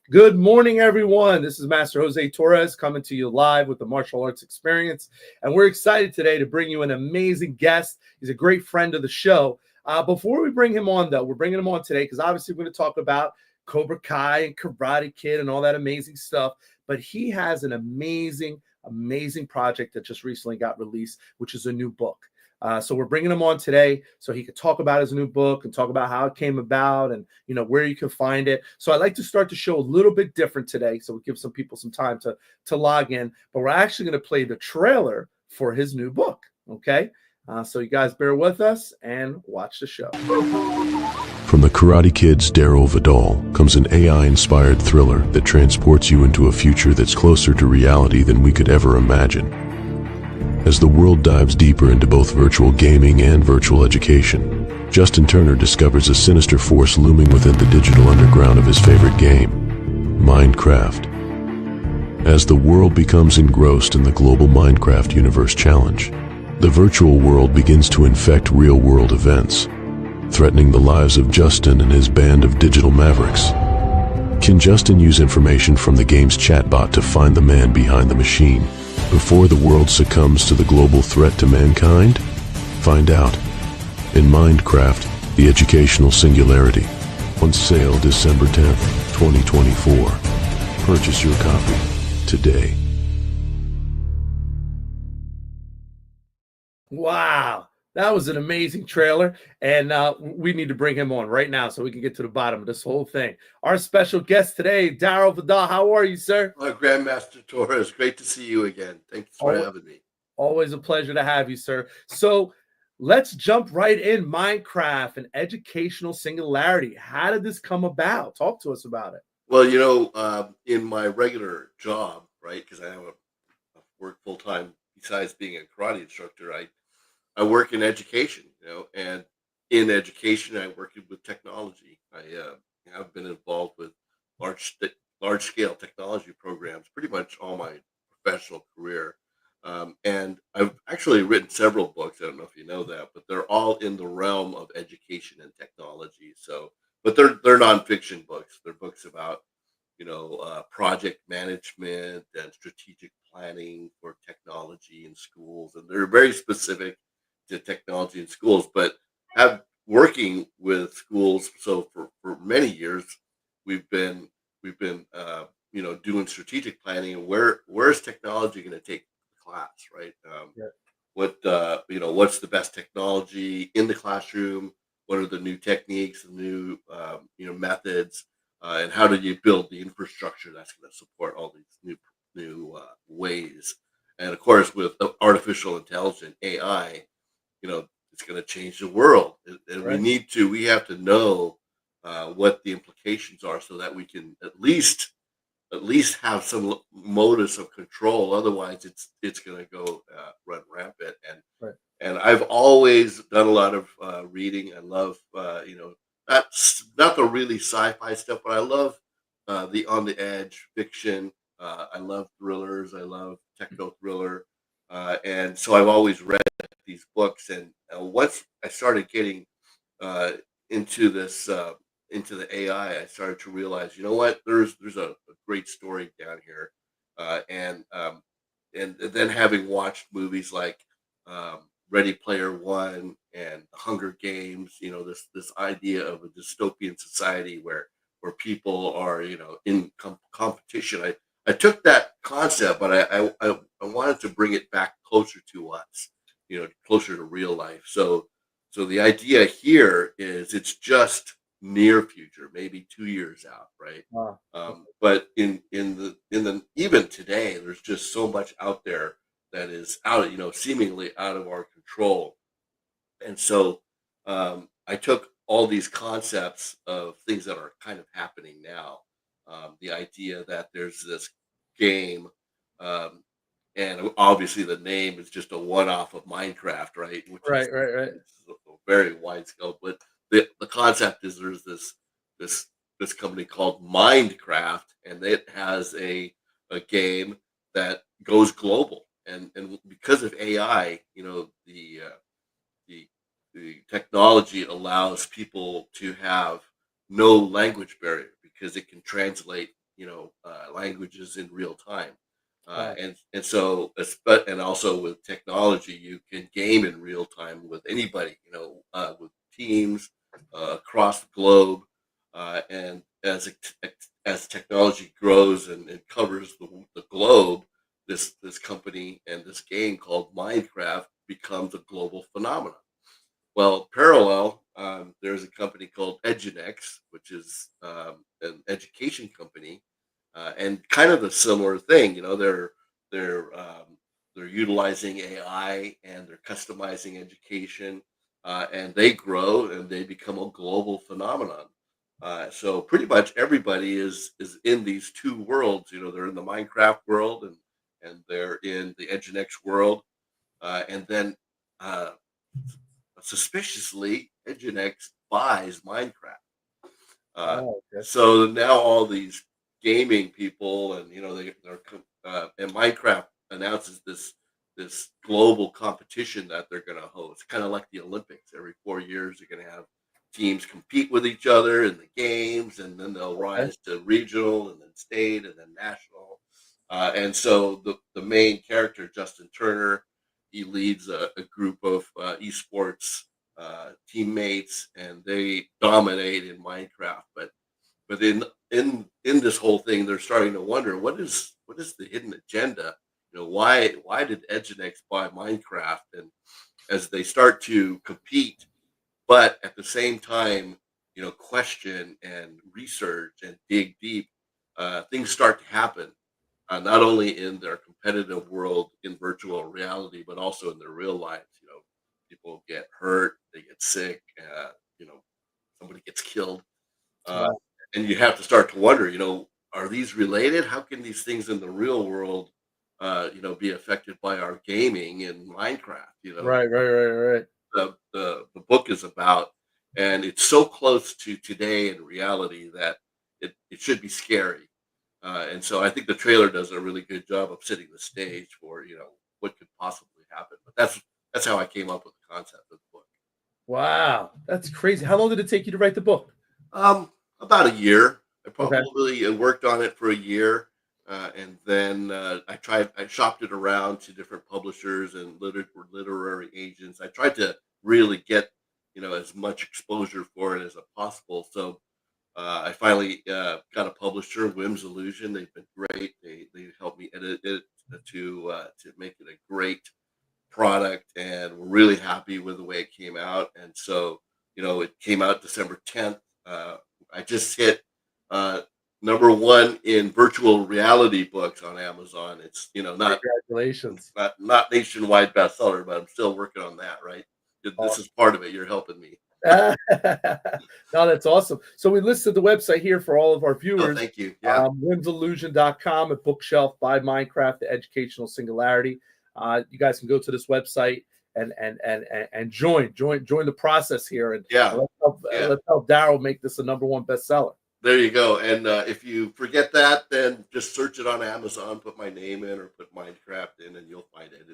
Good morning, everyone. This is Master Jose Torres coming to you live with the Martial Arts Experience. And we're excited today to bring you an amazing guest. He's a great friend of the show. Before we bring him on, though, we're bringing him on today because obviously we're going to talk about Cobra Kai and Karate Kid and all that amazing stuff. But he has an amazing project that just recently got released, which is a new book. So we're bringing him on today so he could talk about his new book and talk about how it came about and where you can find it. So I'd like to start the show a little bit different today, so we give some people some time to log in. But we're actually going to play the trailer for his new book. Okay, so you guys bear with us and watch the show. From the Karate Kid's Darryl Vidal comes an AI-inspired thriller that transports you into a future that's closer to reality than we could ever imagine. As the world dives deeper into both virtual gaming and virtual education, Justin Turner discovers a sinister force looming within the digital underground of his favorite game, Minecraft. As the world becomes engrossed in the global Minecraft Universe Challenge, the virtual world begins to infect real-world events, threatening the lives of Justin and his band of digital mavericks. Can Justin use information from the game's chatbot to find the man behind the machine before the world succumbs to the global threat to mankind? Find out in Minecraft, the Educational Singularity. On sale December 10th, 2024. Purchase your copy today. Wow, that was an amazing trailer, and we need to bring him on right now so we can get to the bottom of this whole thing. Our special guest today, Darryl Vidal. How are you, sir? Grandmaster Torres, great to see you again. Thanks for having me. Always a pleasure to have you, sir. So let's jump right in. Minecraft and Educational Singularity. How did this come about? Talk to us about it. Well, in my regular job, right, because I have a work full time besides being a karate instructor, I work in education, and in education, I work with technology. I have been involved with large scale technology programs pretty much all my professional career. And I've actually written several books. I don't know if you know that, but they're all in the realm of education and technology. So, but they're nonfiction books. They're books about project management and strategic planning for technology in schools, and they're very specific to technology in schools. But have working with schools, so for many years, we've been doing strategic planning and where's technology going to take the class, right? Yeah. What's the best technology in the classroom? What are the new techniques, the new methods, and how do you build the infrastructure that's going to support all these new ways? And of course, with artificial intelligence (AI), it's going to change the world, and Right. we have to know what the implications are so that we can at least have some modus of control. Otherwise, it's going to go run rampant. Right. And I've always done a lot of reading. I love not the really sci-fi stuff, but I love the on the edge fiction. I love thrillers. I love techno thriller, and so I've always read these books. And once I started getting uh, into this into the AI, I started to realize, what, there's a great story down here, and then having watched movies like Ready Player One and The Hunger Games, this idea of a dystopian society where people are in competition. I took that concept, but I wanted to bring it back closer to us, closer to real life. So the idea here is it's just near future, maybe 2 years out, right? Wow. But in the even today, there's just so much out there that is out, seemingly out of our control. And so I took all these concepts of things that are kind of happening now. The idea that there's this game, um, and obviously the name is just a one-off of Minecraft, right? Which is Right. it's a very wide scope. But the concept is there's this this company called Mindcraft, and it has a game that goes global. And because of AI, the the technology allows people to have no language barrier because it can translate languages in real time. Wow. And also with technology, you can game in real time with anybody, with teams across the globe. And as technology grows and covers the globe, this company and this game called Minecraft becomes a global phenomenon. Well, parallel, there's a company called Edgenex, which is an education company, and kind of a similar thing. They're they're utilizing AI and they're customizing education, and they grow and they become a global phenomenon. So pretty much everybody is in these two worlds. They're in the Minecraft world and they're in the Edgenex world, and then. Uh, Suspiciously, Edgenex buys Minecraft. Uh, Oh, okay. so now all these gaming people, and and Minecraft announces this global competition that they're going to host, kind of like the Olympics. Every 4 years, they're going to have teams compete with each other in the games, and then they'll Okay. rise to regional, and then state, and then national. And so the main character, Justin Turner, he leads a group of esports teammates, and they dominate in Minecraft. But in this whole thing, they're starting to wonder what is the hidden agenda. Why did Edgenex buy Minecraft? And as they start to compete, but at the same time, question and research and dig deep, things start to happen. Not only in their competitive world in virtual reality, but also in their real lives. People get hurt, they get sick, you know, somebody gets killed, uh, Wow. and you have to start to wonder, are these related? How can these things in the real world, be affected by our gaming in Minecraft? Right, right, right, right. The book is about, and it's so close to today and reality that it should be scary. And so I think the trailer does a really good job of setting the stage for what could possibly happen. But that's how I came up with the concept of the book. Wow. That's crazy. How long did it take you to write the book? About a year. I Okay. probably worked on it for a year, and then I shopped it around to different publishers and literary agents. I tried to really get as much exposure for it as possible. So I finally got a publisher, Whim's Illusion. They've been great. They helped me edit it to make it a great product, and we're really happy with the way it came out. And so, it came out December 10th. I just hit uh, number one in virtual reality books on Amazon. It's Congratulations. not nationwide bestseller, but I'm still working on that. Right, this is part of it. You're helping me. No, that's awesome. So we listed the website here for all of our Oh, viewers. thank you. Yeah. Whimsillusion.com, a bookshelf by Minecraft, the educational singularity. You guys can go to this website and join the process here, and Yeah. Yeah. let's help Darryl make this a #1 bestseller. There you go. And if you forget that, then just search it on Amazon, put my name in or put Minecraft in, and you'll find it.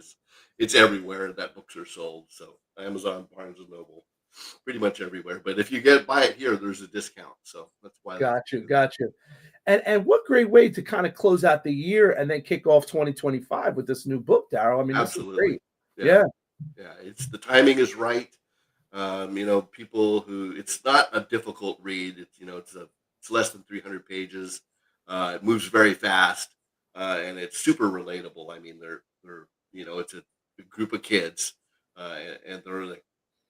It's everywhere that books are sold. So Amazon, Barnes and Noble, pretty much everywhere. But if you buy it here, there's a discount. So that's why. Got you. And what great way to kind of close out the year and then kick off 2025 with this new book, Darryl. I mean, this is Absolutely. great. Yeah. Yeah. Yeah. It's the timing is right. People who it's not a difficult read. It's less than 300 pages. It moves very fast, and it's super relatable. I mean, they're it's a group of kids, and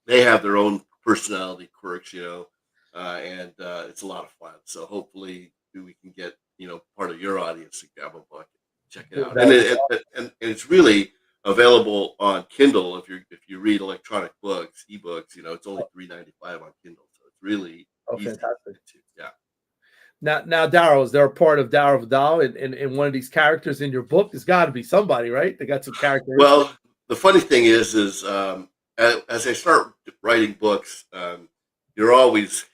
they have their own personality quirks, and it's a lot of fun. So hopefully we can get part of your audience to grab a book, check it out, and it's really available on Kindle. If you read electronic books, ebooks, it's only $3.95 on Kindle, so it's really easy Fantastic. to yeah. Now, Darryl, is there a part of Darryl Vidal in one of these characters in your book? There's got to be somebody, right? They got some characteristics. Well, the funny thing is as I start writing books, you're always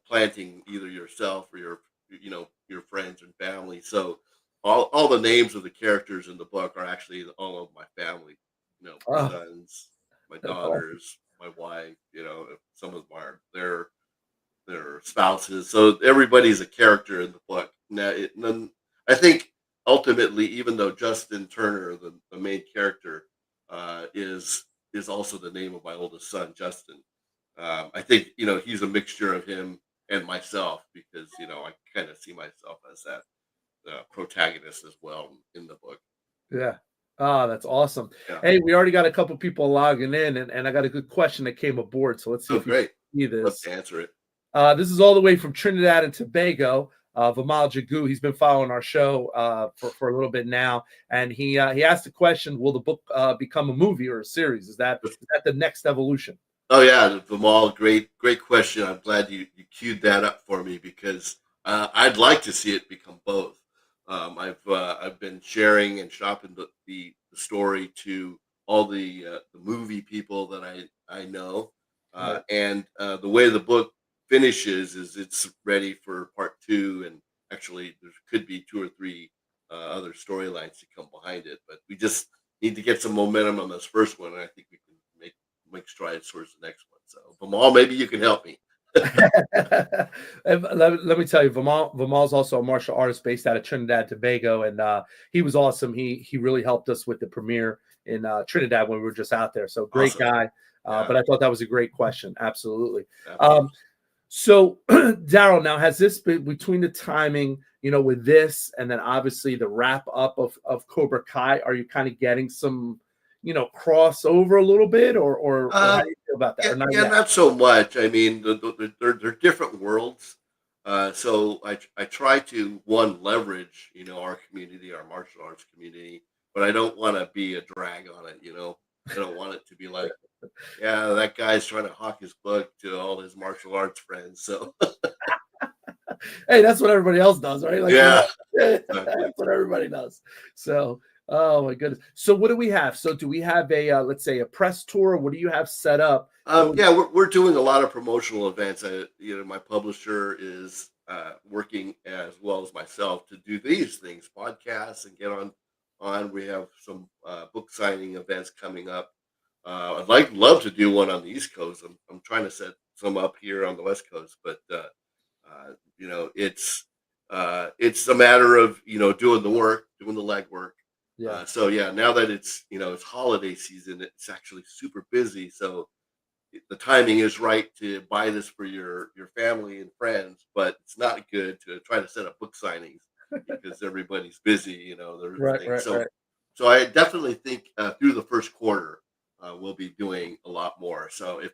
planting either yourself or your friends and family. So all the names of the characters in the book are actually all of my family. My Oh, sons, my that's awesome. daughters, my wife. Some of them are their spouses. So everybody's a character in the book. I think ultimately, even though Justin Turner, the main character, is also the name of my oldest son, Justin. I think he's a mixture of him and myself because I kind of see myself as that protagonist as well in the book. Yeah. Oh, that's awesome. Yeah. Hey, we already got a couple people logging in, and I got a good question that came aboard. So let's see Oh, if you great. see Love this. to answer it. This is all the way from Trinidad and Tobago. Vimal Jagu, he's been following our show for a little bit now, and he asked the question: will the book become a movie or a series? Is that the next evolution? Oh yeah, Vimal, great question. I'm glad you queued that up for me because I'd like to see it become both. I've been sharing and shopping the story to all the movie people that I know, Right. and the way the book finishes is it's ready for part two, and actually there could be two or three other storylines to come behind it, but we just need to get some momentum on this first one, and I think we can make strides towards the next one. So, Vimal, maybe you can help me. And let me tell you, Vimal's also a martial artist based out of Trinidad and Tobago, and he was awesome. He really helped us with the premiere in Trinidad when we were just out there. So great Awesome. guy. Yeah. But I thought that was a great question. Absolutely. Absolutely. So, Darryl, now has this been between the timing, with this and then obviously the wrap up of Cobra Kai? Are you kind of getting some, crossover a little bit, or how do you feel about that? Yeah, Or not yeah, yet? not so much. I mean, they're different worlds. So I try to leverage our community, our martial arts community, but I don't want to be a drag on it. I don't want it to be like, yeah, that guy's trying to hawk his book to all his martial arts friends. So Hey, that's what everybody else does, right? Like, yeah, that's exactly. what everybody does. So, oh my goodness. So, what do we have? So, do we have a let's say a press tour? What do you have set up? Yeah, we're doing a lot of promotional events. My publisher is working as well as myself to do these things, podcasts, and get on. We have some book signing events coming up. Love to do one on the East Coast. I'm trying to set some up here on the West Coast, but it's a matter of doing the work, doing the legwork. Yeah. So yeah, now that it's holiday season, it's actually super busy. So the timing is right to buy this for your family and friends, but it's not good to try to set up book signings because everybody's busy. There's Right. things. Right. Right. So I definitely think through the first quarter we'll be doing a lot more. So if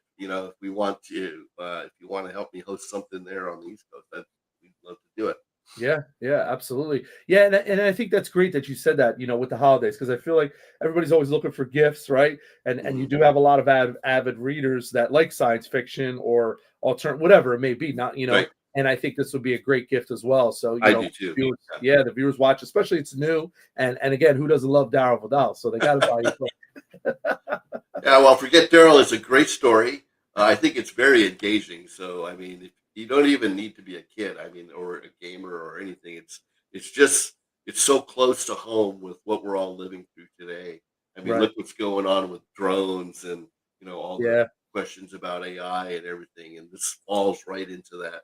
we want to, if you want to help me host something there on the East Coast, we'd love to do it. Yeah, yeah, absolutely. Yeah, and I think that's great that you said that, with the holidays, because I feel like everybody's always looking for gifts, right? And you Mhm. do have a lot of avid readers that like science fiction or alternate, whatever it may be, not, Right. and I think this would be a great gift as well. So, I do too. viewers, Yeah. yeah, the viewers watch, especially it's new. And again, who doesn't love Darryl Vidal? So they got to buy your book. Yeah, well, Forget Daryl is a great story. I think it's very engaging. So, I mean, you don't even need to be a kid. I mean, or a gamer or anything. It's just it's so close to home with what we're all living through today. I mean, Right. look what's going on with drones and all the Yeah. questions about AI and everything, and this falls right into that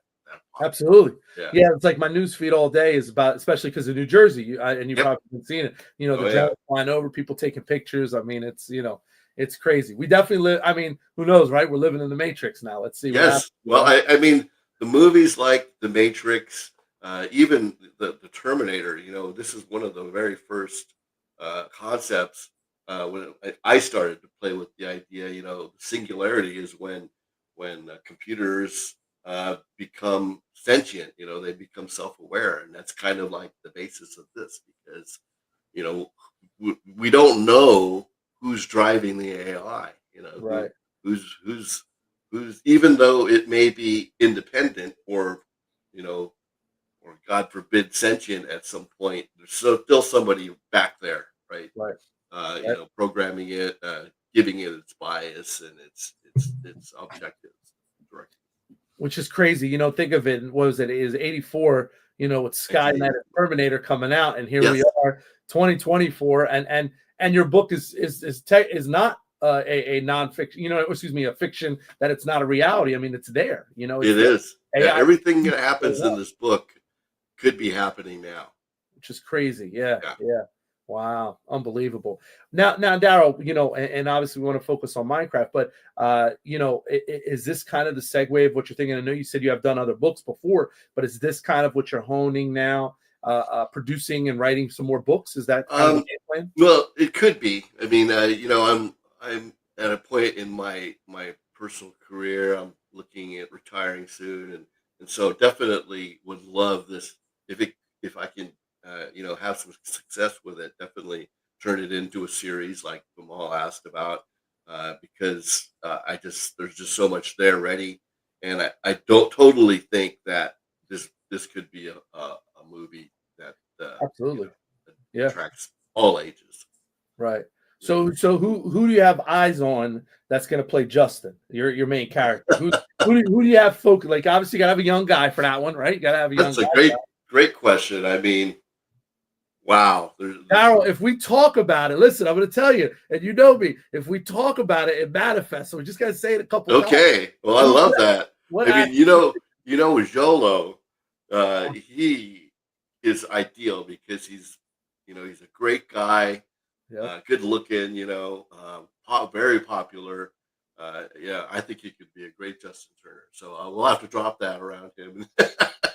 pocket. Absolutely. Yeah. Yeah, it's like my news feed all day is about, especially because of New Jersey, and you've Yep. probably been seeing it. Oh The yeah. jets flying over, people taking pictures. I mean, it's crazy. We definitely live. I mean, who knows, right? We're living in the Matrix now. Let's see what happens. Yes. Well, I mean, the movies like The Matrix, even the Terminator, this is one of the very first concepts when I started to play with the idea. Singularity is when computers become sentient. They become self-aware, and that's kind of like the basis of this because you know we don't know who's driving the AI. Right. Who's even though it may be independent or you know or God forbid sentient at some point, there's still somebody back there, right? Right. Right. Programming it, giving it its bias and its objectives. Correct. Which is crazy. Think of it. What was it? It was 84. With Skynet and Terminator coming out, and here we Yes. are, 2024, and your book is not a nonfiction. Excuse me, a fiction that it's not a reality. I mean, it's there. It is. Yeah, AI. everything that happens in this book could be happening now. which is crazy. Yeah, Yeah. yeah. Wow, unbelievable. Now, Darryl, and obviously we want to focus on Minecraft, but is this kind of the segue of what you're thinking? I know you said you have done other books before, but is this kind of what you're honing now, producing and writing some more books? Is that kind of the game plan? Well, it could be. I mean, I'm at a point in my personal career. I'm looking at retiring soon, and so definitely would love this if I can have some success with it. Definitely turn it into a series like Kamal asked about, because there's just so much there ready, and I don't totally think that this could be a movie that Absolutely. Yeah. attracts all ages. Right. So who do you have eyes on that's going to play Justin, your main character? Who do you have focus? Like, obviously, you got to have a young guy for that one, right? You got to have a young That's guy. a great question. I mean, wow. Darryl, if we talk about it, listen, I'm going to tell you, and you know me, if we talk about it, it manifests. So we just got to say it a couple times. Okay. Well, I love that. I mean, Jolo, he is ideal because he's a great guy, good looking, very popular. Yeah, I think he could be a great Justin Turner. So we'll have to drop that around him.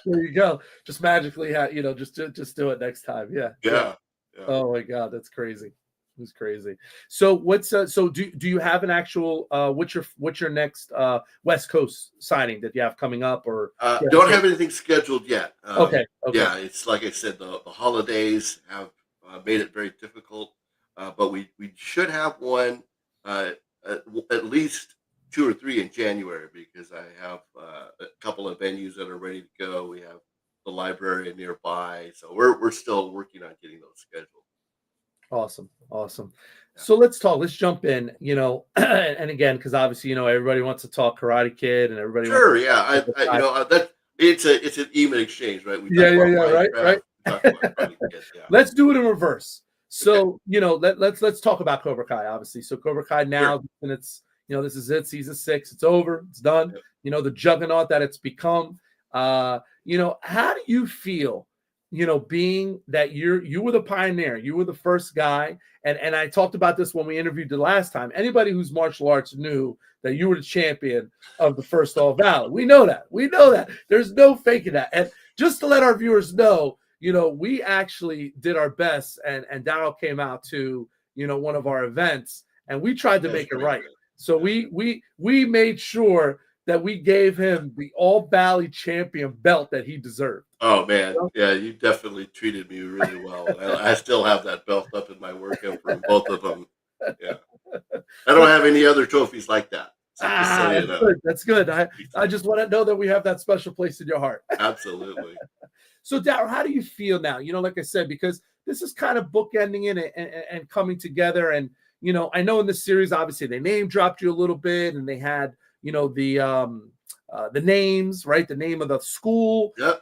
There you go. Just magically, just do it next time. Yeah. Yeah. Oh my God, that's crazy. It's crazy. So what's so do you have an actual what's your next West Coast signing that you have coming up, or don't have anything scheduled yet. Okay. Yeah, it's like I said, the holidays have made it very difficult, but we should have one at least 2 or 3 in January, because I have a couple of venues that are ready to go. We have the library nearby, so we're still working on getting those scheduled. Awesome. Yeah. So let's jump in, and again, because obviously, everybody wants to talk Karate Kid, and everybody Sure, yeah, that it's an even exchange, right? We yeah, right. we talk about Karate Kid, yeah. Let's do it in reverse. So, let's talk about Cobra Kai, obviously. So Cobra Kai now, and it's, this is it, season 6, it's over, it's done. Yep. The juggernaut that it's become. How do you feel, being that you were the pioneer, you were the first guy, and I talked about this when we interviewed the last time. Anybody who's martial arts knew that you were the champion of the first All Valley. We know that. There's no faking that. And just to let our viewers know, we actually did our best, and Darryl came out to, one of our events, and we tried to make it right. So we made sure that we gave him the All Valley champion belt that he deserved. Oh man, yeah, you definitely treated me really well. I still have that belt up in my workout room, both of them. Yeah, I don't have any other trophies like that. So that's good. I just want to know that we have that special place in your heart. Absolutely. So, Darryl, how do you feel now? Like I said, because this is kind of bookending it and coming together. And, I know in this series, obviously, they name dropped you a little bit, and they had, the names, right? The name of the school. Yep.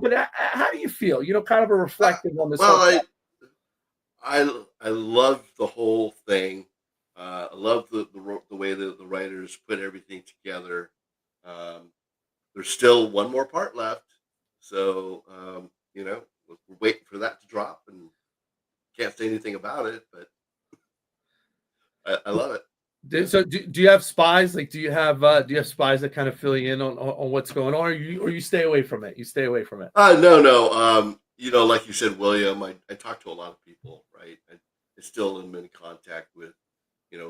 But how do you feel? Kind of a reflective on this. Well, I love the whole thing. I love the way that the writers put everything together. There's still one more part left, so we're waiting for that to drop, and can't say anything about it, but I love it. So do you have spies? Like, do you have spies that kind of fill you in on what's going on, or you stay away from it? You stay away from it. No. Like you said, William, I talk to a lot of people, right? I still am in contact with,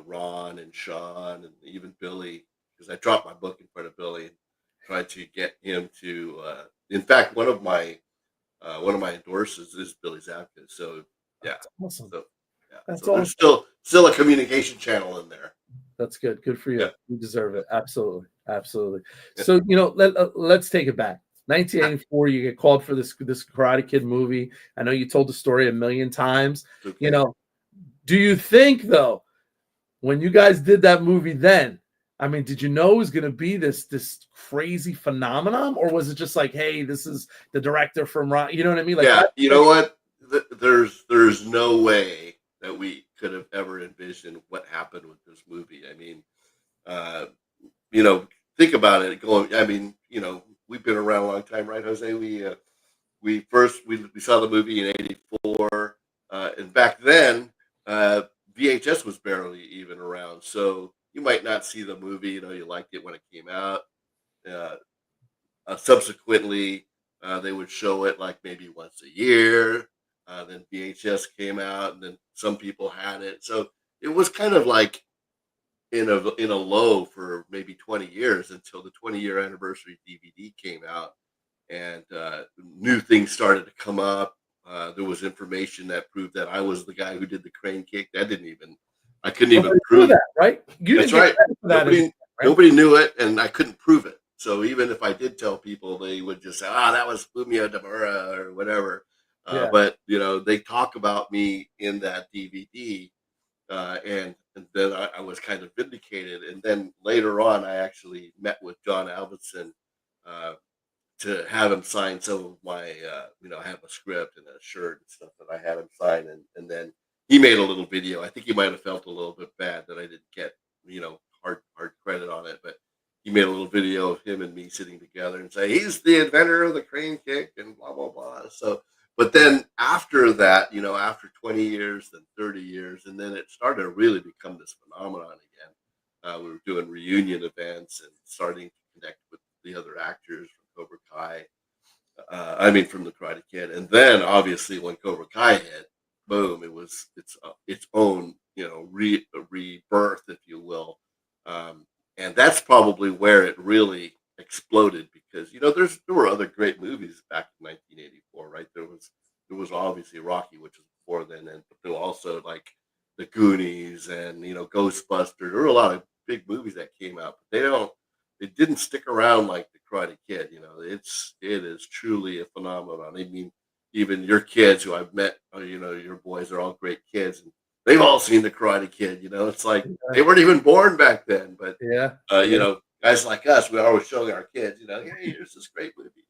Ron and Sean and even Billy, because I dropped my book in front of Billy and tried to get him to. In fact, one of my endorsers is Billy Zabka. So yeah, that's awesome. So, yeah. That's so awesome. There's still a communication channel in there. That's good. Good for you. Yeah. You deserve it. Absolutely. Yeah. So, let's take it back. 1984, you get called for this Karate Kid movie. I know you told the story a million times. Okay. Do you think, though, when you guys did that movie then, I mean, did you know it was going to be this crazy phenomenon, or was it just like, hey, this is the director from Ron? You know what I mean? Like, yeah. You know what? There's no way that we could have ever envisioned what happened with this movie. I mean, think about it. We've been around a long time, right, Jose? we saw the movie in '84, and back then VHS was barely even around, so you might not see the movie. You liked it when it came out. Uh, Subsequently, they would show it like maybe once a year. Then VHS came out, and then some people had it. So it was kind of like in a low for maybe 20 years until the 20-year anniversary DVD came out, and new things started to come up. There was information that proved that I was the guy who did the crane kick. I couldn't even Nobody knew prove. that, right? You That's didn't get right. credit for that, Nobody right? nobody knew it, and I couldn't prove it. So even if I did tell people, they would just say, "Ah, that was Fumio Demura or whatever." Yeah. But they talk about me in that DVD, and then I was kind of vindicated. And then later on, I actually met with John Alvinson uh, to have him sign some of my, I have a script and a shirt and stuff that I had him sign, and then he made a little video. I think he might have felt a little bit bad that I didn't get, hard credit on it, but he made a little video of him and me sitting together and say he's the inventor of the crane kick and blah blah blah. So, but then after that, after 20 years, then 30 years, and then it started to really become this phenomenon again. We were doing reunion events and starting to connect with the other actors from Cobra Kai. From the Karate Kid, and then obviously when Cobra Kai hit, boom! It was its own rebirth, if you will, and that's probably where it really exploded because there were other great movies back in 1984, right? There was obviously Rocky, which was before then, and but there were also like the Goonies and Ghostbusters. There were a lot of big movies that came out, but they didn't stick around like the Karate Kid. It is truly a phenomenon. I mean, even your kids who I've met, your boys are all great kids, and they've all seen the Karate Kid. It's like they weren't even born back then, but Yeah. guys like us, we're always showing our kids, hey, here's this great movie.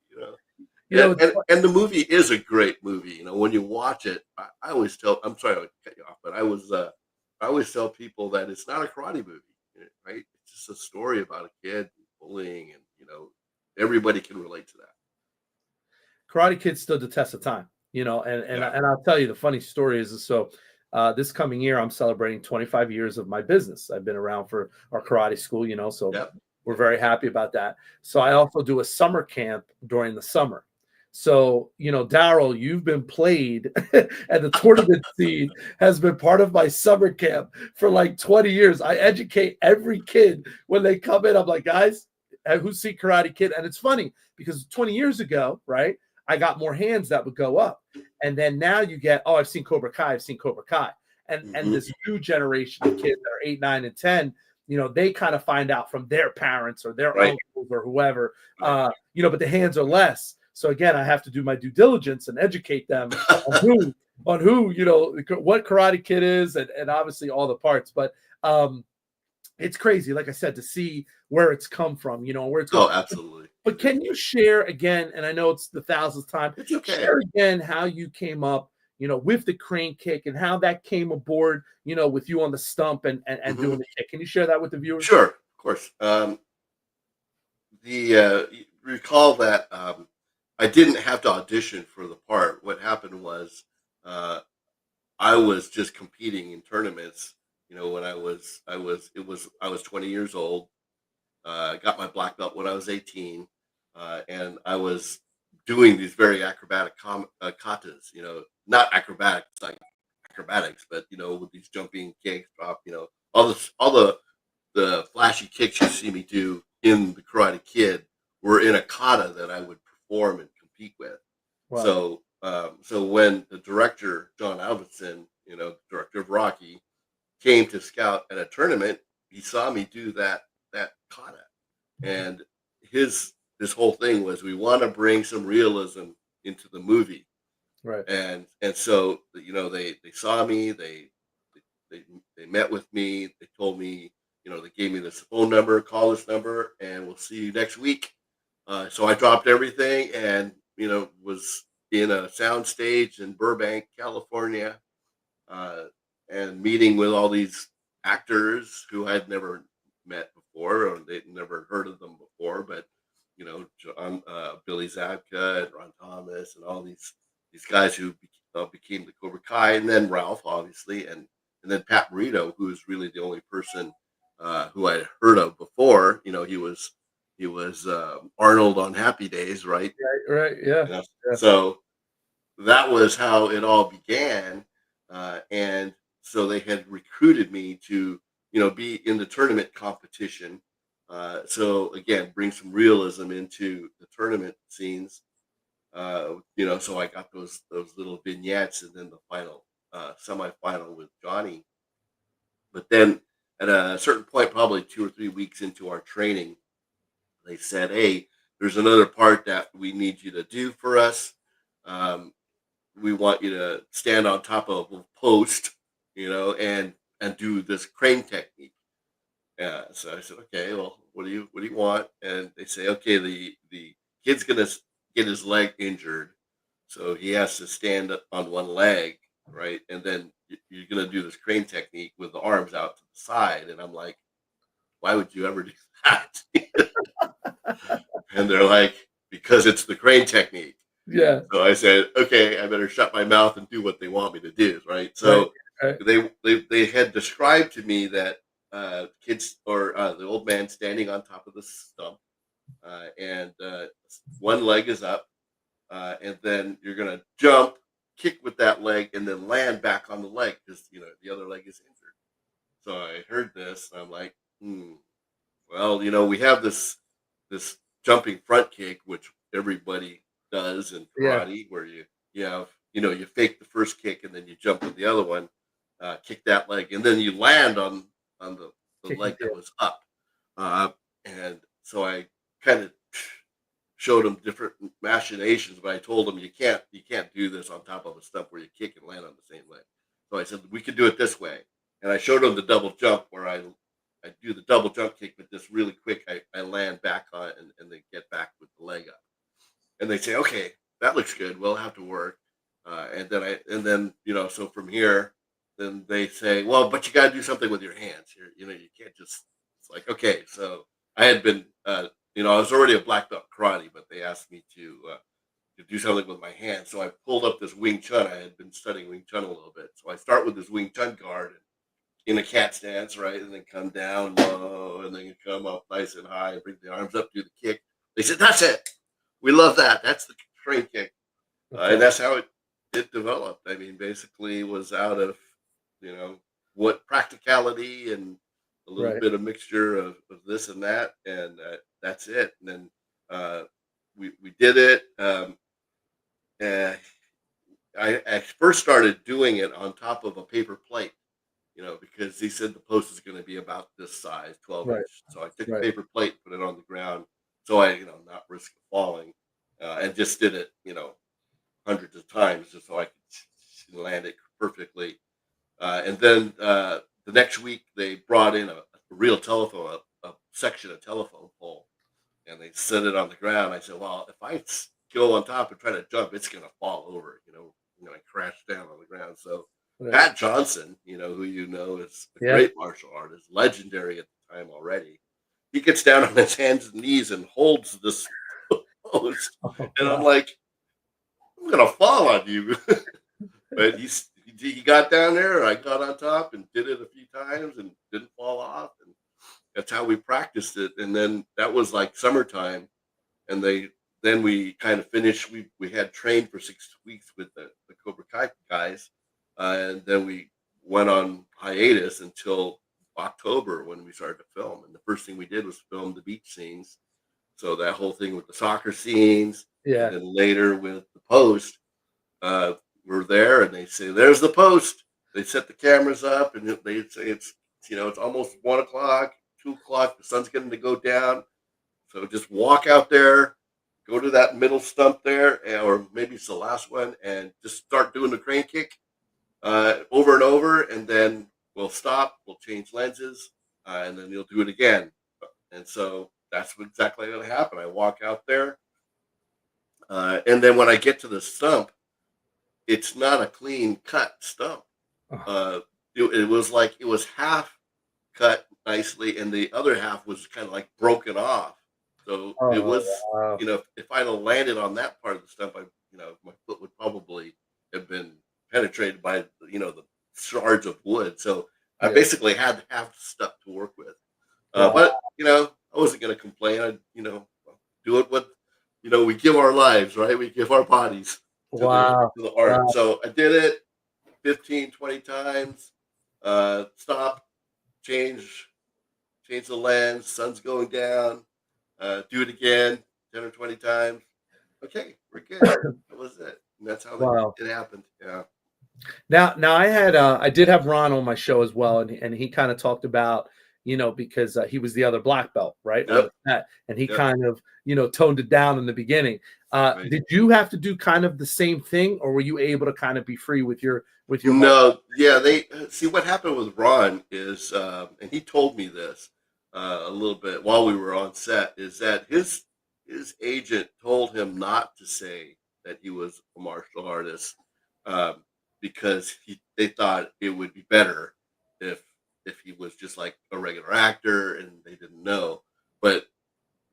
And the movie is a great movie. When you watch it, I always tell. I'm sorry I cut you off, but I always tell people that it's not a karate movie, right? It's just a story about a kid bullying, and everybody can relate to that. Karate Kid stood the test of time, and Yeah. I'll tell you the funny story is so this coming year I'm celebrating 25 years of my business. I've been around for our karate school, so Yep. we're very happy about that. So I also do a summer camp during the summer. So, Darryl, you've been played and the tournament scene has been part of my summer camp for like 20 years. I educate every kid when they come in. I'm like, guys, who's seen Karate Kid? And it's funny because 20 years ago, right, I got more hands that would go up. And then now you get, oh, I've seen Cobra Kai, I've seen Cobra Kai. And this new generation of kids that are 8, 9, and 10, they kind of find out from their parents or their Right. uncles or whoever, but the hands are less. So again, I have to do my due diligence and educate them on who, what Karate Kid is and obviously all the parts. But it's crazy, like I said, to see where it's come from, where it's going. Oh, absolutely. But can you share again, and I know it's the 1000th time, It's okay. share again how you came up, with the crane kick and how that came aboard, with you on the stump and doing the kick. Can you share that with the viewers? Sure, of course. Recall that I didn't have to audition for the part. What happened was I was just competing in tournaments. When I was 20 years old. Got my black belt when I was 18, and I was doing these very acrobatic katas. Not acrobatics like acrobatics, but with these jumping kicks, drop. All the flashy kicks you see me do in the Karate Kid were in a kata that I would perform and compete with. Wow. So when the director John Alvinson, director of Rocky, came to scout at a tournament, he saw me do that kata, and his whole thing was we want to bring some realism into the movie, Right. and so they saw me, they met with me, they told me, they gave me this phone number, call this number, and we'll see you next week. So I dropped everything and was in a sound stage in Burbank, California, and meeting with all these actors who I'd never met before or they'd never heard of them before, but John, Billy Zabka and Ron Thomas and all these guys who became the Cobra Kai, and then Ralph, obviously, and then Pat Morito, who is really the only person who I heard of before. He was Arnold on Happy Days, right? Right. Yeah. You know, Yeah. so that was how it all began, and so they had recruited me to be in the tournament competition. So again, bring some realism into the tournament scenes. So I got those little vignettes, and then the final semifinal with Johnny. But then at a certain point, probably 2 or 3 weeks into our training, they said, "Hey, there's another part that we need you to do for us. Um, we want you to stand on top of a post, and do this crane technique." Yeah. So I said, "Okay, well, what do you want?" And they say, "Okay, the kid's gonna get his leg injured, so he has to stand up on one leg, right? And then you're gonna do this crane technique with the arms out to the side." And I'm like, "Why would you ever do that?" And they're like, "Because it's the crane technique." Yeah. So I said, "Okay, I better shut my mouth and do what they want me to do," right? Right. So Right. they had described to me that kids or the old man standing on top of the stump, and one leg is up, and then you're gonna jump, kick with that leg, and then land back on the leg because the other leg is injured. So I heard this, and I'm like, well, we have this jumping front kick, which everybody does in Yeah. karate, where you have you fake the first kick and then you jump with the other one, kick that leg, and then you land on the Kicking leg that tail. was up. Uh, and so I kind of showed them different machinations, but I told them you can't do this on top of a stump where you kick and land on the same leg. So I said we could do it this way, and I showed them the double jump where I do the double jump kick, but just really quick. I land back on it and then get back with the leg up. And they say, "Okay, that looks good. We'll have to work." So from here, then they say, "Well, but you got to do something with your hands. You can't just." It's like, okay. So I had been, I was already a black belt karate, but they asked me to do something with my hands. So I pulled up this Wing Chun. I had been studying Wing Chun a little bit. So I start with this Wing Chun guard in a cat stance, right? And then come down low, and then you come up nice and high and bring the arms up, do the kick. They said, "That's it. We love that. That's the crane kick." Okay. And that's how it developed. I mean, basically, it was out of, what practicality and a little Right. bit of mixture of this and that. And that's it. And then we did it. And I first started doing it on top of a paper plate, because he said the post is going to be about this size, 12 Right. inch. So I took a Right. paper plate, put it on the ground, so I, not risk falling, and just did it, hundreds of times just so I could land it perfectly. And then the next week they brought in a real telephone, a section of telephone pole, and they set it on the ground. I said, "Well, if I go on top and try to jump, it's going to fall over, I crash down on the ground." So Right. Pat Johnson, who is a Yeah. great martial artist, legendary at the time already, he gets down on his hands and knees and holds this post, Oh, and I'm wow. like, "I'm gonna fall on you." But he got down there. I got on top and did it a few times and didn't fall off, and that's how we practiced it. And then that was like summertime, and then we kind of finished. We had trained for 6 weeks with the Cobra Kai guys, and then we went on hiatus until October when we started to film. And the first thing we did was film the beach scenes. So that whole thing with the soccer scenes, and Yeah. then later with the post, uh, we're there, and they say, "There's the post." They set the cameras up, and they say it's almost 1 o'clock, 2 o'clock. The sun's getting to go down, so just walk out there, go to that middle stump there, or maybe it's the last one, and just start doing the crane kick over and over, and then we'll stop, we'll change lenses, and then you'll do it again. And so that's exactly what happened. I walk out there, and then when I get to the stump, it's not a clean cut stump. Oh, Uh, it was like it was half cut nicely, and the other half was kind of like broken off. So it oh, was, wow. if I'd have landed on that part of the stump, I my foot would probably have been penetrated by the shards of wood. So I Yeah. basically had half the stuff to work with. Wow. But I wasn't going to complain. I do it what we give our lives, right? We give our bodies to the Wow. to the art. Wow. So I did it 15, 20 times. Stop, change, change the lens. Sun's going down. Do it again 10 or 20 times. Okay, we're good. That was it. And that's how Wow. it happened. Yeah. Now I did have Ron on my show as well, and he kind of talked about, because he was the other black belt, right, on the Yep. set, and he Yep. kind of, toned it down in the beginning. Right. Did you have to do kind of the same thing, or were you able to kind of be free with your martial? No, yeah, they see what happened with Ron is, and he told me this a little bit while we were on set, is that his agent told him not to say that he was a martial artist, um, because they thought it would be better if he was just like a regular actor and they didn't know. But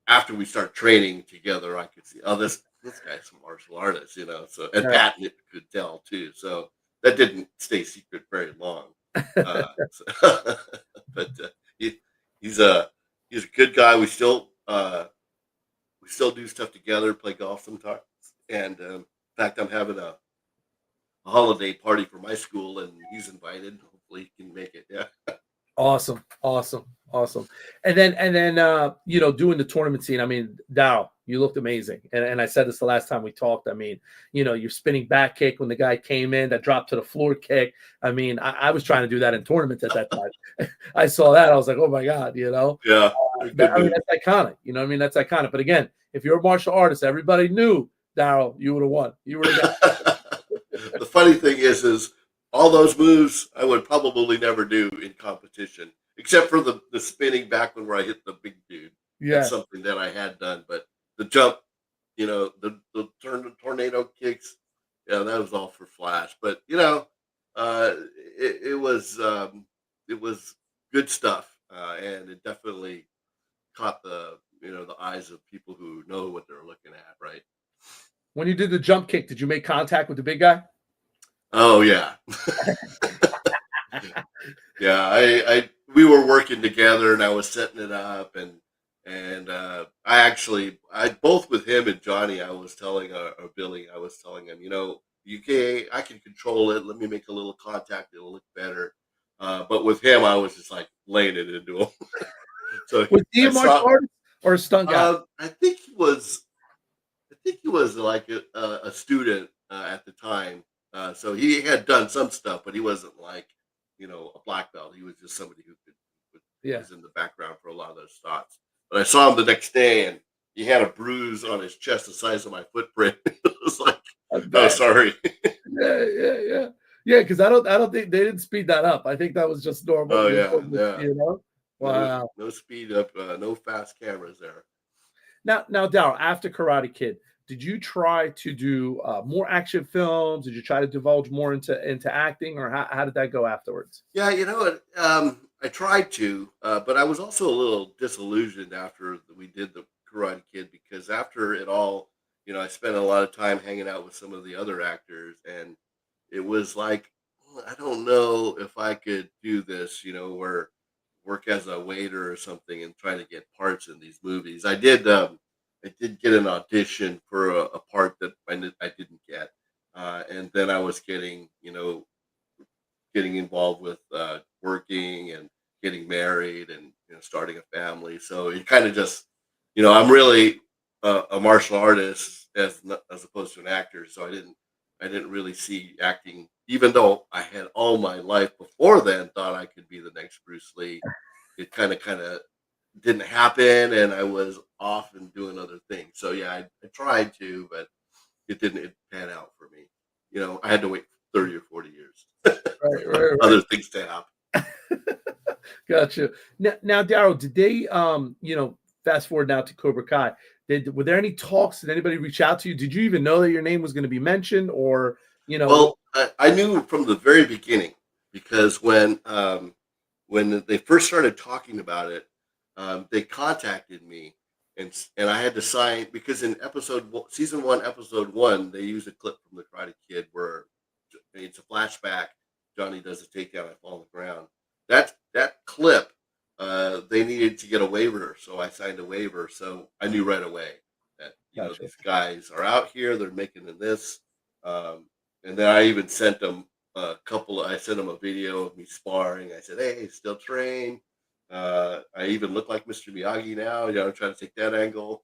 after we start training together, I could see, oh, this guy's a martial artist, So and Right. Pat could tell too. So that didn't stay secret very long. So, but he's a he's a good guy. We still do stuff together, play golf sometimes. And in fact, I'm having a holiday party for my school, and he's invited. Hopefully, he can make it. Yeah. Awesome, awesome, awesome. And then doing the tournament scene. I mean, Darryl, you looked amazing. And I said this the last time we talked. I mean, your spinning back kick when the guy came in, that drop to the floor kick. I mean, I was trying to do that in tournaments at that time. I saw that. I was like, oh my God, Yeah. They're good moves. that's iconic. That's iconic. But again, if you're a martial artist, everybody knew, Darryl, you would have won. You would have got. The funny thing is all those moves I would probably never do in competition, except for the spinning back one where I hit the big dude. That's Yeah. something that I had done, but the jump, the tornado kicks, yeah, that was all for flash. But it was good stuff, and it definitely caught the eyes of people who know what they're looking at, right? When you did the jump kick, did you make contact with the big guy? Oh yeah. Yeah, we were working together, and I was setting it up, and I both with him and Johnny, I was telling or Billy, I was telling him, I can control it. Let me make a little contact; it'll look better. But with him, I was just like laying it into him. So Was he I a martial saw. artist or a stunt guy? I think he was. I think he was like a student at the time. So he had done some stuff, but he wasn't like, a black belt. He was just somebody who Yeah. was in the background for a lot of those spots. But I saw him the next day, and he had a bruise on his chest the size of my footprint. It was like, That's oh, bad. sorry. Yeah. Because I don't think they didn't speed that up. I think that was just normal. Oh yeah, yeah. Wow. No speed up, no fast cameras there. Now, Darryl, after Karate Kid, did you try to do more action films? Did you try to divulge more into acting, or how did that go afterwards? Yeah, I tried to, but I was also a little disillusioned after we did the Karate Kid, because after it all, I spent a lot of time hanging out with some of the other actors, and it was like, "Well, I don't know if I could do this, or work as a waiter or something and try to get parts in these movies." I did get an audition for a part that I didn't get, and then I was getting involved with working and getting married and starting a family. So it kind of just, I'm really a martial artist as opposed to an actor. So I didn't really see acting, even though I had all my life before then thought I could be the next Bruce Lee. It kind of didn't happen, and I was off and doing other things. So yeah, I tried to, but it pan out for me. I had to wait 30 or 40 years Right. other things to happen. Gotcha. Now, Darryl, did they, fast forward now to Cobra Kai? Were there any talks? Did anybody reach out to you? Did you even know that your name was going to be mentioned, or Well, I knew from the very beginning, because when they first started talking about it, they contacted me, and I had to sign because in season 1, episode 1, they use a clip from the Karate Kid where it's a flashback. Johnny does a takedown, I fall on the ground. That clip, they needed to get a waiver, so I signed a waiver. So I knew right away that Gotcha. these guys are out here, they're making this, and then I even sent them I sent them a video of me sparring. I said, "Hey, still train." I even look like Mr. Miyagi now, trying to take that angle.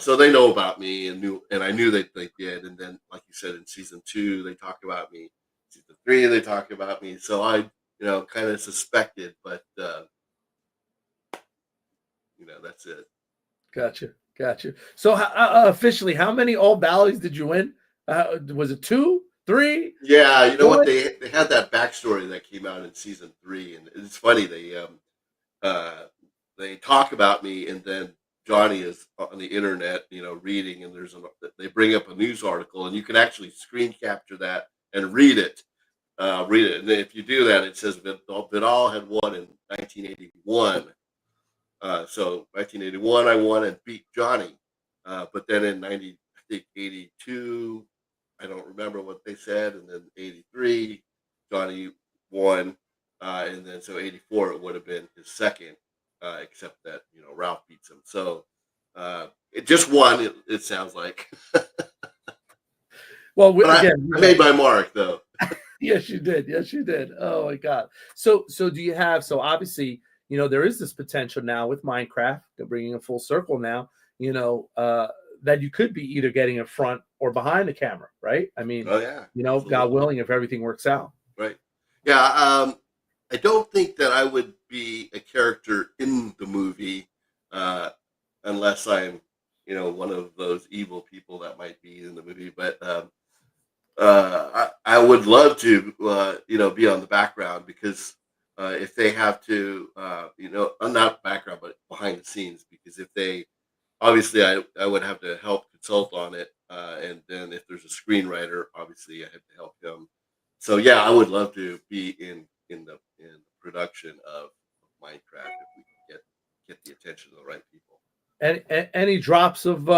So they know about me and I knew they did. And then, like you said, in season 2, they talk about me. Season 3, they talk about me. So I, kind of suspected, but that's it. Gotcha. So officially, how many All Valleys did you win? Was it 2, 3? Yeah, you know what? What? They had that backstory that came out in season 3, and it's funny. They talk about me, and then Johnny is on the internet, reading, and they bring up a news article, and you can actually screen capture that and read it. And then if you do that, it says Vidal had won in 1981. So 1981, I won and beat Johnny. But then in I think 82, I don't remember what they said, and then 83, Johnny won, and then so 84 it would have been his second, except that Ralph beats him. So it just won. It sounds like. Well, But again, I made my mark though. Yes, you did. Yes, you did. Oh my God. So do you have? So obviously, there is this potential now with Minecraft, they're bringing a full circle now. That you could be either getting in front or behind the camera, right? I mean, Oh yeah, God absolutely. willing, if everything works out. Right. Yeah. I don't think that I would be a character in the movie, unless I'm, one of those evil people that might be in the movie. But I would love to, be on the background because if they have to, not background, but behind the scenes, because if they, obviously, I would have to help consult on it, and then if there's a screenwriter, obviously, I have to help him. So yeah, I would love to be in the production of Minecraft if we can get the attention of the right people. Any drops of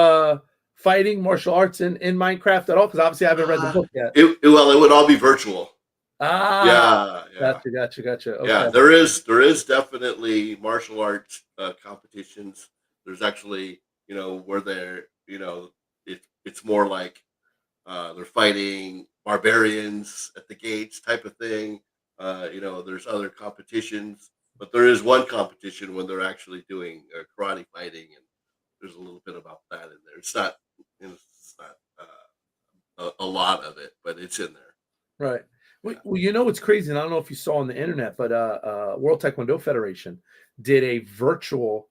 fighting martial arts in Minecraft at all? Because obviously I haven't read the book yet. It would all be virtual. Yeah. Gotcha. Okay. Yeah, there is definitely martial arts competitions. There's actually, where it's more like they're fighting barbarians at the gates type of thing. There's other competitions, but there is one competition when they're actually doing karate fighting, and there's a little bit about that in there. It's not a lot of it, but it's in there. Right. Well, what's crazy, and I don't know if you saw on the internet, but World Taekwondo Federation did a virtual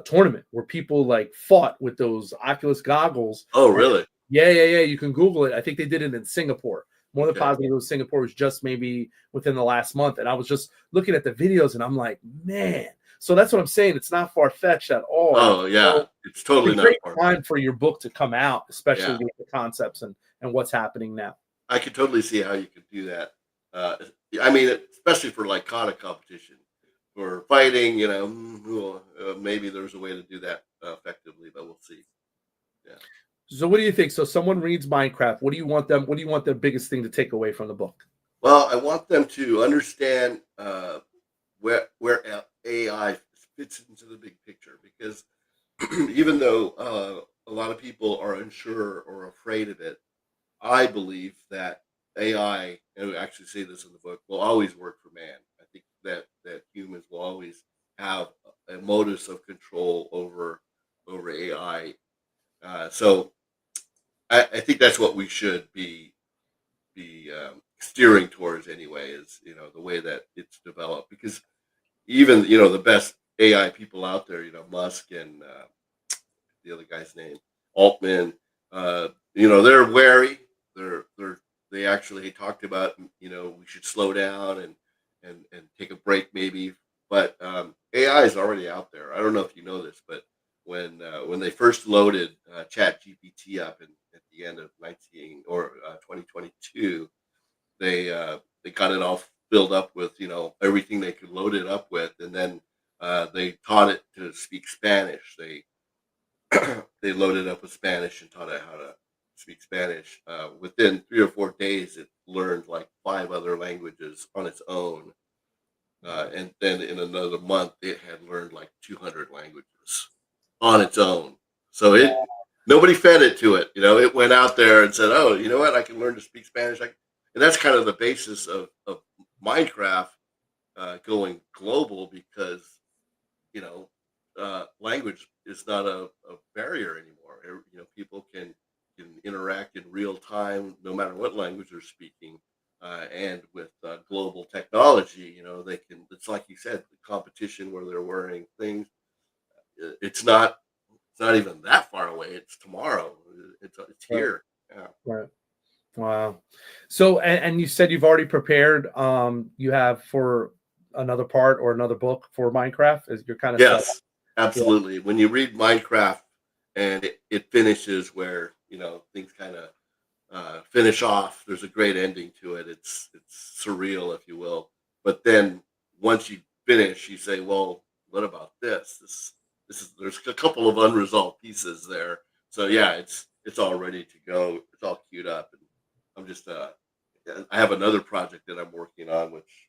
tournament where people like fought with those Oculus goggles. Oh, really? Yeah. You can Google it. I think they did it in Singapore. More than positive, it was Singapore was just maybe within the last month. And I was just looking at the videos and I'm like, man. So that's what I'm saying. It's not far-fetched at all. Oh, yeah. It's totally not great time for your book to come out, especially with the concepts and what's happening now. I could totally see how you could do that. I mean, especially for like kata competition. For fighting, maybe there's a way to do that effectively, but we'll see. Yeah. So what do you think? So someone reads Minecraft. What do you want the biggest thing to take away from the book? Well, I want them to understand where AI fits into the big picture, because even though a lot of people are unsure or afraid of it, I believe that AI, and we actually say this in the book, will always work for man. I think that humans will always have a modus of control over AI. So I think that's what we should be steering towards anyway, is the way that it's developed, because even the best AI people out there, Musk and the other guy's name, Altman, they're wary. They actually talked about we should slow down and take a break maybe, but AI is already out there. I don't know if you know this, but when they first loaded Chat GPT up at the end of 2022, they got it all filled up with everything they could load it up with, and then they taught it to speak Spanish. They they loaded up with Spanish and taught it how to speak Spanish. Within 3 or 4 days, it learned like 5 other languages on its own. And then in another month, it had learned like 200 languages on its own. So nobody fed it to it. It went out there and said, "Oh, you know what? I can learn to speak Spanish." And that's kind of the basis of Minecraft going global because you know language is not a barrier anymore. People can interact in real time, no matter what language they're speaking. And with global technology, they can. It's like you said, the competition where they're wearing things. It's not. It's not even that far away. It's tomorrow. It's Right. here. Yeah. Right. Wow. So, and you said you've already prepared. You have for another part or another book for Minecraft. Is you're kind of set up? Yes, Yeah. absolutely. When you read Minecraft and it finishes where things kind of finish off. There's a great ending to it. It's surreal, if you will. But then once you finish, you say, "Well, what about this? This is there's a couple of unresolved pieces there." So yeah, it's all ready to go. It's all queued up, and I'm just I have another project that I'm working on, which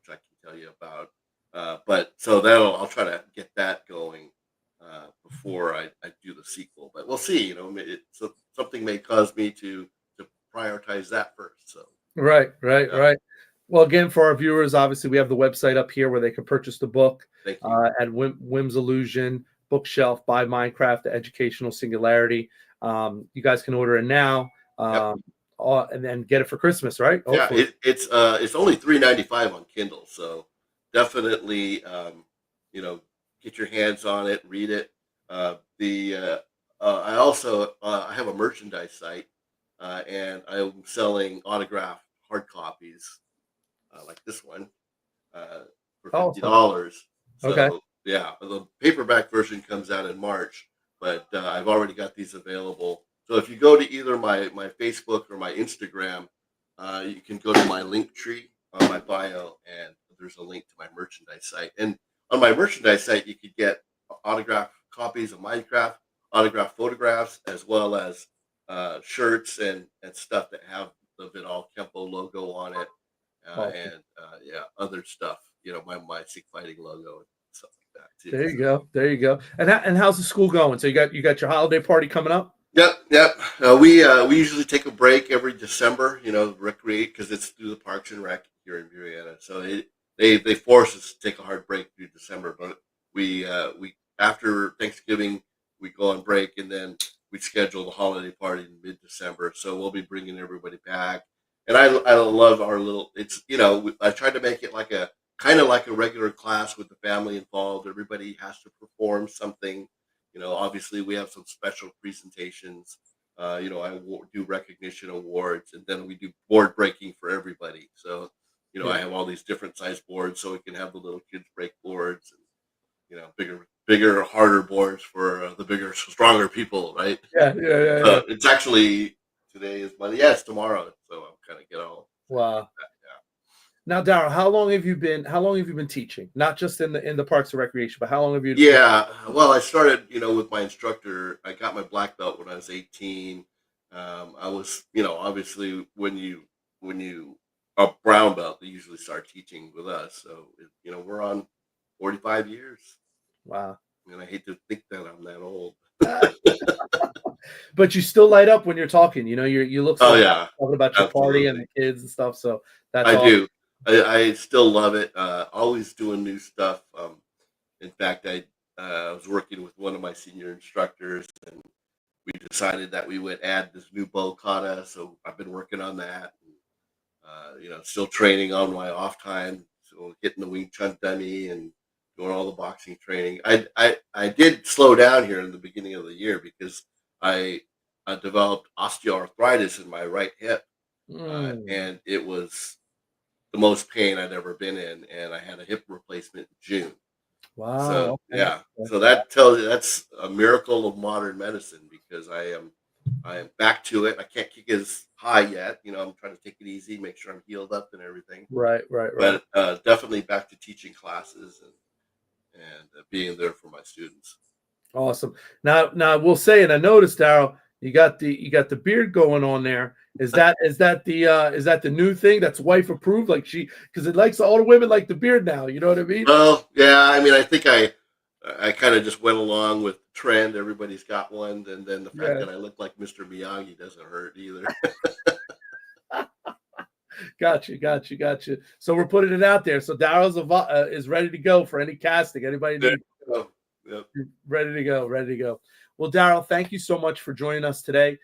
I can tell you about. But so I'll try to get that going before I do the sequel. But we'll see. Something may cause me to prioritize that first. So Right. Right. yeah, Right. Well, again, for our viewers, obviously, we have the website up here where they can purchase the book thank you. at Whim's Illusion Bookshelf by Minecraft: The Educational Singularity. You guys can order it now, Yep. and then get it for Christmas, right? Yeah, Hopefully. it's only $3.95 on Kindle, so definitely get your hands on it, read it. The I also I have a merchandise site, and I'm selling autographed hard copies like this one for Awesome. $50. Okay. So yeah, the paperback version comes out in March, but I've already got these available. So if you go to either my Facebook or my Instagram, you can go to my link tree on my bio, and there's a link to my merchandise site. And on my merchandise site, you could get autographed copies of Minecraft, autographed photographs, as well as shirts and stuff that have the Vidal Kempo logo on it, Awesome. and yeah, other stuff. My Sick Fighting logo and stuff like that too. There you So. go. There you go. And how's the school going? So you got your holiday party coming up? Yep, yep. We usually take a break every December, recreate because it's through the Parks and Rec here in Marietta. So they force us to take a hard break through December, but we after Thanksgiving we go on break and then we schedule the holiday party in mid-December. So we'll be bringing everybody back, and I love our little. It's I tried to make it like a kind of like a regular class with the family involved. Everybody has to perform something. Obviously we have some special presentations. Do recognition awards, and then we do board breaking for everybody. So, I Yeah. have all these different size boards, so we can have the little kids break boards, and bigger, harder boards for the bigger, stronger people, right? Yeah. Yeah. Yeah. Yeah. It's actually today is Monday. Yeah, it's tomorrow. So I'm kind of get all excited about Wow. that. Now, Darryl, how long have you been teaching? Not just in the parks and recreation, but how long have you been? Yeah, well, I started, with my instructor. I got my black belt when I was 18. I was, obviously when you a brown belt, they usually start teaching with us. So, we're on 45 years, Wow. and I hate to think that I'm that old. But you still light up when you're talking. You look Oh so happy yeah, talking about your party and absolutely. the kids and stuff. So that's I all. do. I still love it. Always doing new stuff. In fact, I was working with one of my senior instructors, and we decided that we would add this new bow kata. So I've been working on that. And, still training on my off time. So getting the Wing Chun dummy and doing all the boxing training. I did slow down here in the beginning of the year because I, I developed osteoarthritis in my right hip, Mm, and it was the most pain I'd ever been in, and I had a hip replacement in June. So wow. Okay. yeah, so that tells you that's a miracle of modern medicine because I am back to it. I can't kick as high yet. I'm trying to take it easy, make sure I'm healed up and everything. Right. Right. Right. But definitely back to teaching classes and being there for my students. Awesome. Now we'll say, and I noticed, Darryl, you got the beard going on there. Is that the new thing that's wife approved? Like because it likes all the women like the beard now. You know what I mean? Well, yeah, I mean, I think I kind of just went along with the trend. Everybody's got one, and then the fact Yeah. that I look like Mr. Miyagi doesn't hurt either. Got you. So we're putting it out there. So Darryl's is ready to go for any casting. Anybody There need you go. Yep. ready to go? Ready to go. Well, Darryl, thank you so much for joining us today.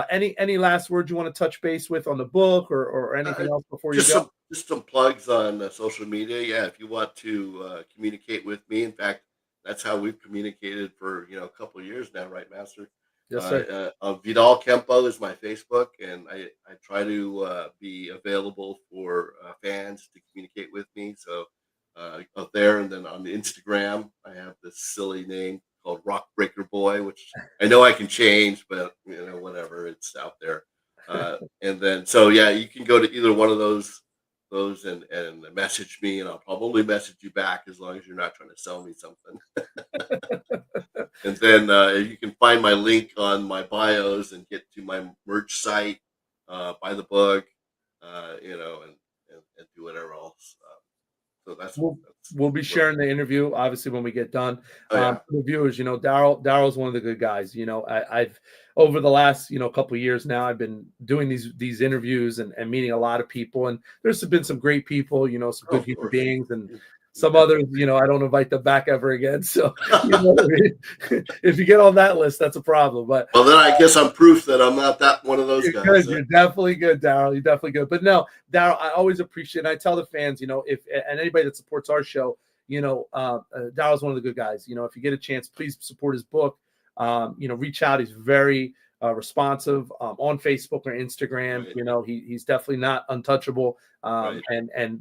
Any last words you want to touch base with on the book or anything else before you go? Just some plugs on social media. Yeah, if you want to communicate with me, in fact, that's how we've communicated for a couple of years now, right, Master? Yes, sir. Vidal Kempo is my Facebook, and I try to be available for fans to communicate with me. So up there, and then on the Instagram, I have this silly name called Rock Breaker Boy, which I know I can change, but whatever, it's out there. And then so yeah, you can go to either one of those and message me, and I'll probably message you back as long as you're not trying to sell me something. And then you can find my link on my bios and get to my merch site, buy the book, and do whatever else. So We'll be sharing the interview obviously when we get done. Oh, yeah. For the viewers, Darryl's one of the good guys. I've over the last couple of years now, I've been doing these interviews and meeting a lot of people, and there's been some great people, some good human beings, and some others, I don't invite them back ever again. So what I mean? If you get on that list, that's a problem. But well, then I guess I'm proof that I'm not that one of those guys. Good. You're definitely good, Darryl. You're definitely good. But no, Darryl, I always appreciate it. And I tell the fans, if and anybody that supports our show, Darryl's one of the good guys. If you get a chance, please support his book. Reach out. He's very responsive on Facebook or Instagram. Right. He's definitely not untouchable. Right.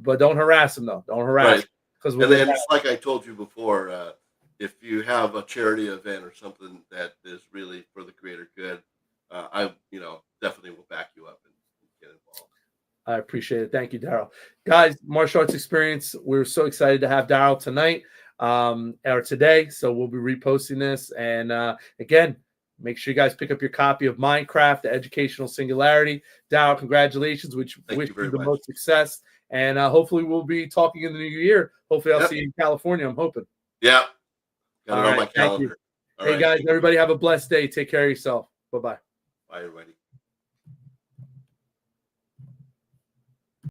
But don't harass him though. Don't harass him. And then it's like I told you before, if you have a charity event or something that is really for the greater good, I definitely will back you up and get involved. I appreciate it. Thank you, Darryl. Guys, Martial Arts Experience, we're so excited to have Darryl tonight or today. So we'll be reposting this. And again, make sure you guys pick up your copy of Minecraft, The Educational Singularity. Darryl, congratulations. Wish you the most success. And hopefully we'll be talking in the new year. Hopefully I'll see you in California. I'm hoping. Yeah. Got it on my calendar. Hey, guys, everybody have a blessed day. Take care of yourself. Bye-bye. Bye, everybody.